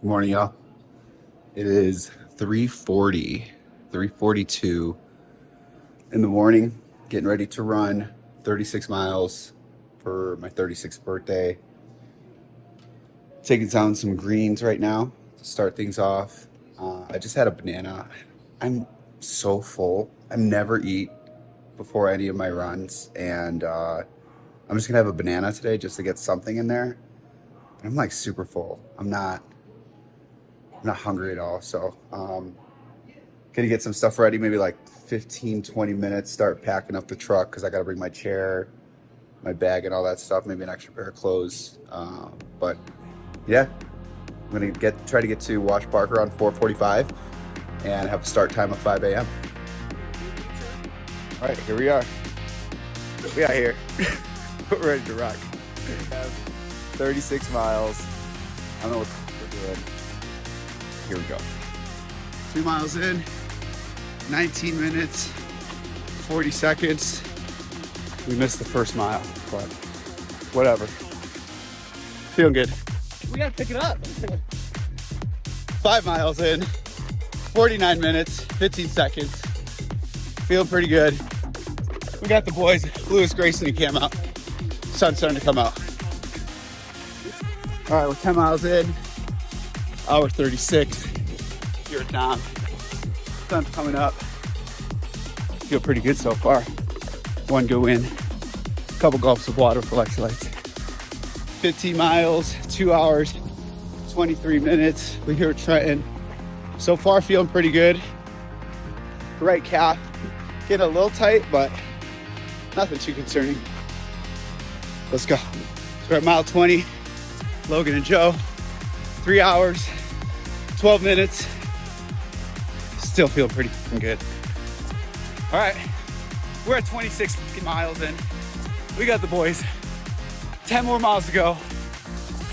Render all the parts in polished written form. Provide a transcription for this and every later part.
Morning, y'all. It is 3:40, 3:42 in the morning, getting ready to run 36 miles for my 36th birthday. Taking down some greens right now to start things off. I just had a banana. I'm so full. I never eat before any of my runs, and I'm just gonna have a banana today just to get something in there. But I'm like super full. I'm not hungry at all. So gonna get some stuff ready, maybe like 15, 20 minutes, start packing up the truck because I gotta bring my chair, my bag and all that stuff, maybe an extra pair of clothes. But yeah, I'm gonna try to get to Wash Park around 4:45 and have a start time of 5 a.m. All right, here we are. We out here. We're ready to rock. We have 36 miles. I don't know what we're doing. Here we go. 2 miles in, 19 minutes, 40 seconds. We missed the first mile, but whatever. Feeling good. We gotta pick it up. 5 miles in, 49 minutes, 15 seconds. Feeling pretty good. We got the boys, Lewis Grayson and Cam out. Sun's starting to come out. All right, we're 10 miles in, hour 36. Here at Dom. Sun's coming up. Feel pretty good so far. One go in, a couple gulps of water for electrolytes. 15 miles, 2 hours, 23 minutes. We're here at Trenton. So far, feeling pretty good. Right calf, getting a little tight, but nothing too concerning. Let's go. So we're at mile 20. Logan and Joe, 3 hours, 12 minutes. Still feel pretty good. All right, we're at 26 miles in. We got the boys. 10 more miles to go.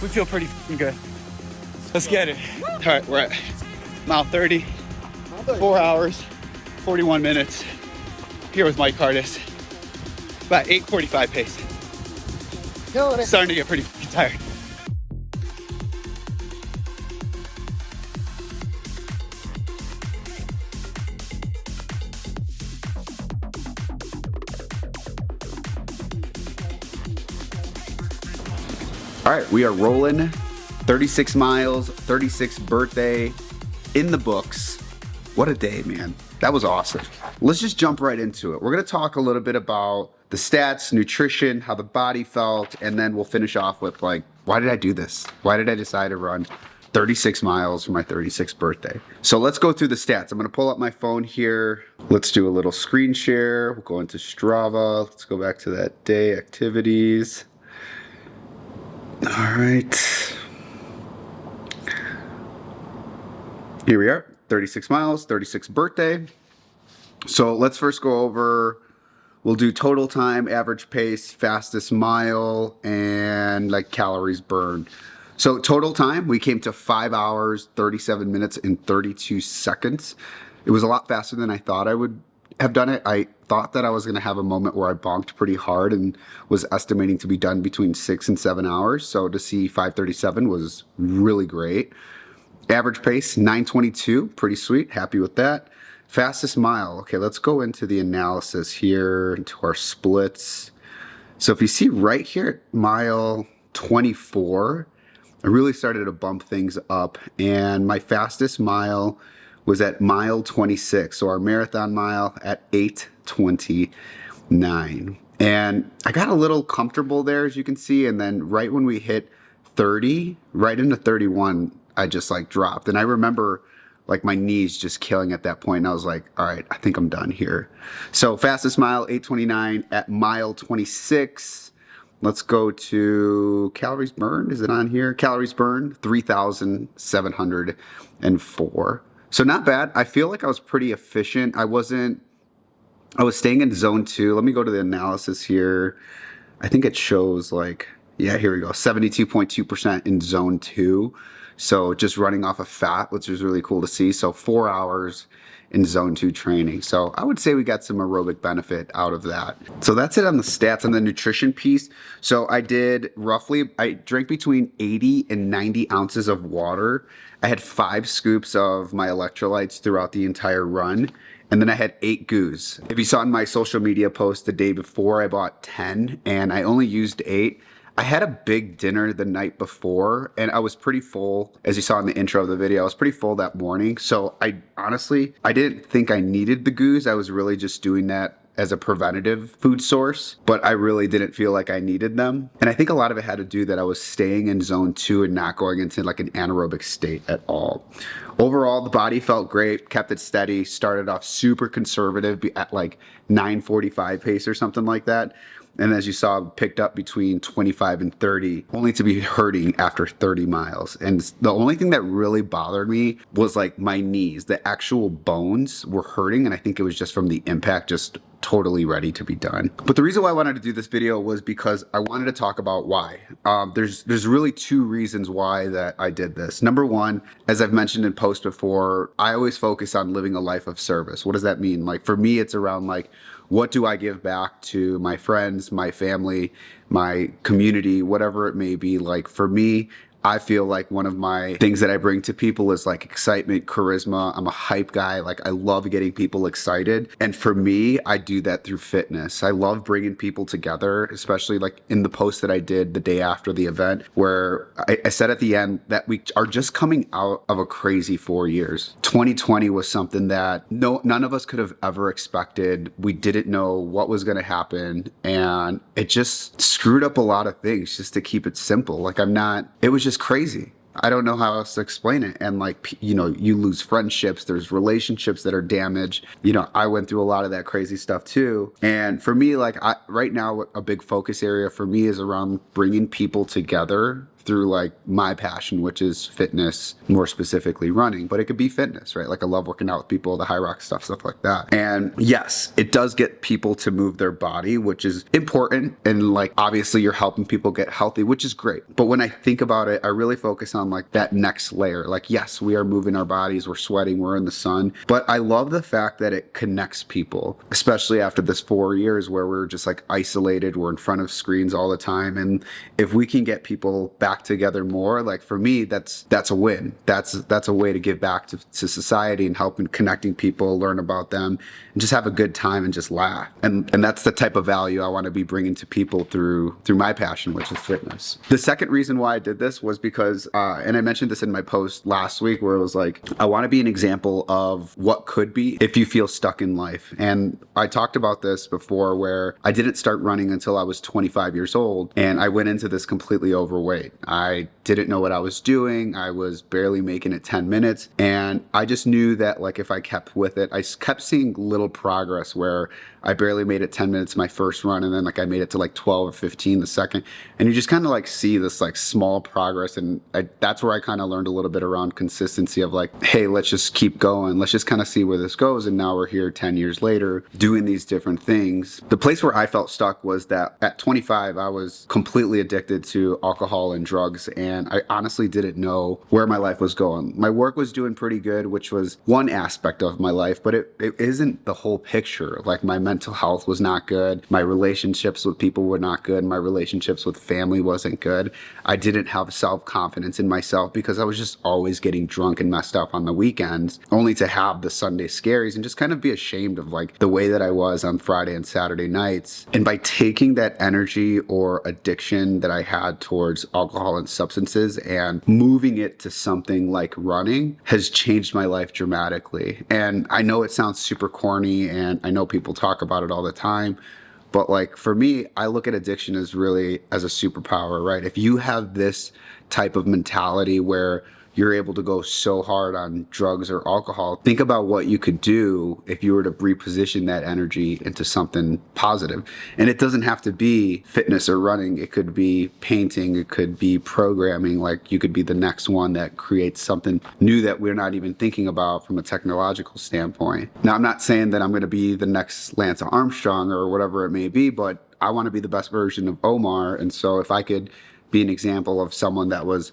We feel pretty good. Let's get it. All right, we're at mile 30, 4 hours, 41 minutes. Here with Mike Cardis. About 8:45 pace. Starting to get pretty tired. All right, we are rolling. 36 miles, 36th birthday in the books. What a day, man. That was awesome. Let's just jump right into it. We're gonna talk a little bit about the stats, nutrition, how the body felt, and then we'll finish off with like, why did I do this? Why did I decide to run 36 miles for my 36th birthday? So let's go through the stats. I'm gonna pull up my phone here. Let's do a little screen share. We'll go into Strava. Let's go back to that day, activities. All right. Here we are, 36 miles, 36th birthday. So let's first go over, we'll do total time, average pace, fastest mile, and like calories burned. So total time, we came to 5 hours, 37 minutes, and 32 seconds. It was a lot faster than I thought I would have done it. I thought that I was gonna have a moment where I bonked pretty hard and was estimating to be done between 6 and 7 hours. So to see 5:37 was really great. Average pace, 9:22, pretty sweet, happy with that. Fastest mile, okay, let's go into the analysis here, into our splits. So if you see right here at mile 24, I really started to bump things up, and my fastest mile was at mile 26, so our marathon mile at 8:29. And I got a little comfortable there, as you can see, and then right when we hit 30, right into 31, I just like dropped. And I remember like my knees just killing at that point, and I was like, all right, I think I'm done here. So fastest mile, 8:29 at mile 26. Let's go to calories burned. Is it on here? Calories burned, 3,704. So not bad. I feel like I was pretty efficient. I was staying in zone 2. Let me go to the analysis here. I think it shows like, yeah, here we go, 72.2% in zone 2. So just running off of fat, which is really cool to see. So 4 hours in zone 2 training. So I would say we got some aerobic benefit out of that. So that's it on the stats. On the nutrition piece, so I drank between 80 and 90 ounces of water. I had 5 scoops of my electrolytes throughout the entire run. And then I had 8 goos. If you saw in my social media post the day before, I bought 10 and I only used 8. I had a big dinner the night before and I was pretty full. As you saw in the intro of the video, I was pretty full that morning. So I didn't think I needed the goos. I was really just doing that as a preventative food source, but I really didn't feel like I needed them. And I think a lot of it had to do that I was staying in zone 2 and not going into like an anaerobic state at all. Overall, the body felt great, kept it steady, started off super conservative at like 9:45 pace or something like that. And as you saw, picked up between 25 and 30, only to be hurting after 30 miles. And the only thing that really bothered me was like my knees. The actual bones were hurting, and I think it was just from the impact, just totally ready to be done. But the reason why I wanted to do this video was because I wanted to talk about why. There's really 2 reasons why that I did this. Number one, as I've mentioned in posts before, I always focus on living a life of service. What does that mean? Like for me, it's around like, what do I give back to my friends, my family, my community, whatever it may be. Like for me, I feel like one of my things that I bring to people is like excitement, charisma. I'm a hype guy. Like I love getting people excited. And for me, I do that through fitness. I love bringing people together, especially like in the post that I did the day after the event, where I said at the end that we are just coming out of a crazy 4 years. 2020 was something that none of us could have ever expected. We didn't know what was going to happen. And it just screwed up a lot of things, just to keep it simple. Like it was just crazy. I don't know how else to explain it. And like, you know, you lose friendships, there's relationships that are damaged. You know, I went through a lot of that crazy stuff too. And for me, like right now, a big focus area for me is around bringing people together through like my passion, which is fitness, more specifically running, but it could be fitness, right? Like I love working out with people, the high rock stuff like that. And yes, it does get people to move their body, which is important. And like, obviously you're helping people get healthy, which is great. But when I think about it, I really focus on like that next layer. Like, yes, we are moving our bodies, we're sweating, we're in the sun, but I love the fact that it connects people, especially after this 4 years where we're just like isolated, we're in front of screens all the time. And if we can get people back together more, like for me, that's a win. That's a way to give back to society and helping connecting people, learn about them, and just have a good time and just laugh. And that's the type of value I want to be bringing to people through my passion, which is fitness. The second reason why I did this was because, and I mentioned this in my post last week, where it was like, I want to be an example of what could be if you feel stuck in life. And I talked about this before, where I didn't start running until I was 25 years old, and I went into this completely overweight. I didn't know what I was doing. I was barely making it 10 minutes. And I just knew that like if I kept with it, I kept seeing little progress where I barely made it 10 minutes my first run, and then like I made it to like 12 or 15 the second. And you just kind of like see this like small progress. And that's where I kind of learned a little bit around consistency of like, hey, let's just keep going. Let's just kind of see where this goes. And now we're here 10 years later doing these different things. The place where I felt stuck was that at 25, I was completely addicted to alcohol and drugs. And I honestly didn't know where my life was going. My work was doing pretty good, which was one aspect of my life, but it isn't the whole picture. Like my mental health was not good. My relationships with people were not good. My relationships with family wasn't good. I didn't have self-confidence in myself because I was just always getting drunk and messed up on the weekends, only to have the Sunday scaries and just kind of be ashamed of like the way that I was on Friday and Saturday nights. And by taking that energy or addiction that I had towards alcohol and substances and moving it to something like running has changed my life dramatically. And I know it sounds super corny, and I know people talk about it all the time, but like for me, I look at addiction as really as a superpower, right? If you have this type of mentality where you're able to go so hard on drugs or alcohol, think about what you could do if you were to reposition that energy into something positive. And it doesn't have to be fitness or running. It could be painting. It could be programming. Like you could be the next one that creates something new that we're not even thinking about from a technological standpoint. Now, I'm not saying that I'm going to be the next Lance Armstrong or whatever it may be, but I want to be the best version of Omar. And so if I could be an example of someone that was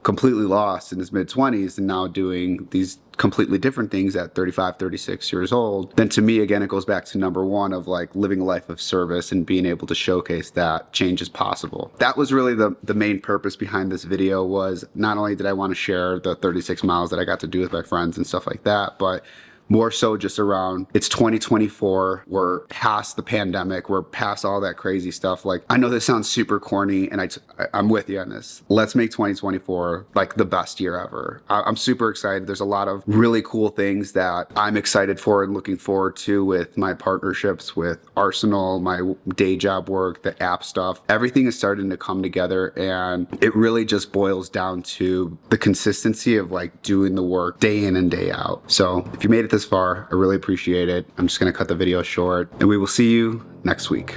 completely lost in his mid-20s and now doing these completely different things at 35, 36 years old, then to me, again, it goes back to number one of like living a life of service and being able to showcase that change is possible. That was really the main purpose behind this video. Was not only did I want to share the 36 miles that I got to do with my friends and stuff like that, but more so just around, it's 2024, we're past the pandemic, we're past all that crazy stuff. Like, I know this sounds super corny, and I'm with you on this. Let's make 2024 like the best year ever. I'm super excited. There's a lot of really cool things that I'm excited for and looking forward to with my partnerships with Arsenal, my day job work, the app stuff. Everything is starting to come together, and it really just boils down to the consistency of like doing the work day in and day out. So if you made it this far, I really appreciate it. I'm just gonna cut the video short, and we will see you next week.